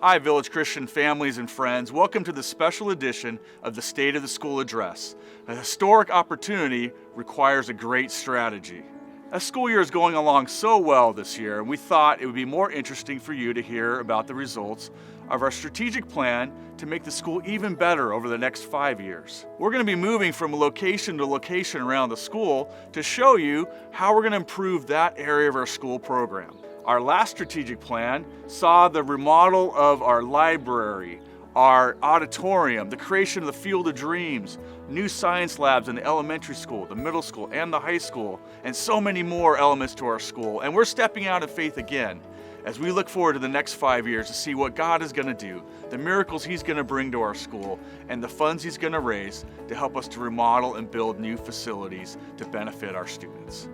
Hi, Village Christian families and friends. Welcome to the special edition of the State of the School Address. A historic opportunity requires a great strategy. The school year is going along so well this year, and we thought it would be more interesting for you to hear about the results of our strategic plan to make the school even better over the next 5 years. We're going to be moving from location to location around the school to show you how we're going to improve that area of our school program. Our last strategic plan saw the remodel of our library, our auditorium, the creation of the Field of Dreams, new science labs in the elementary school, the middle school, and the high school, and so many more elements to our school. And we're stepping out in faith again as we look forward to the next 5 years to see what God is going to do, the miracles He's going to bring to our school, and the funds He's going to raise to help us to remodel and build new facilities to benefit our students.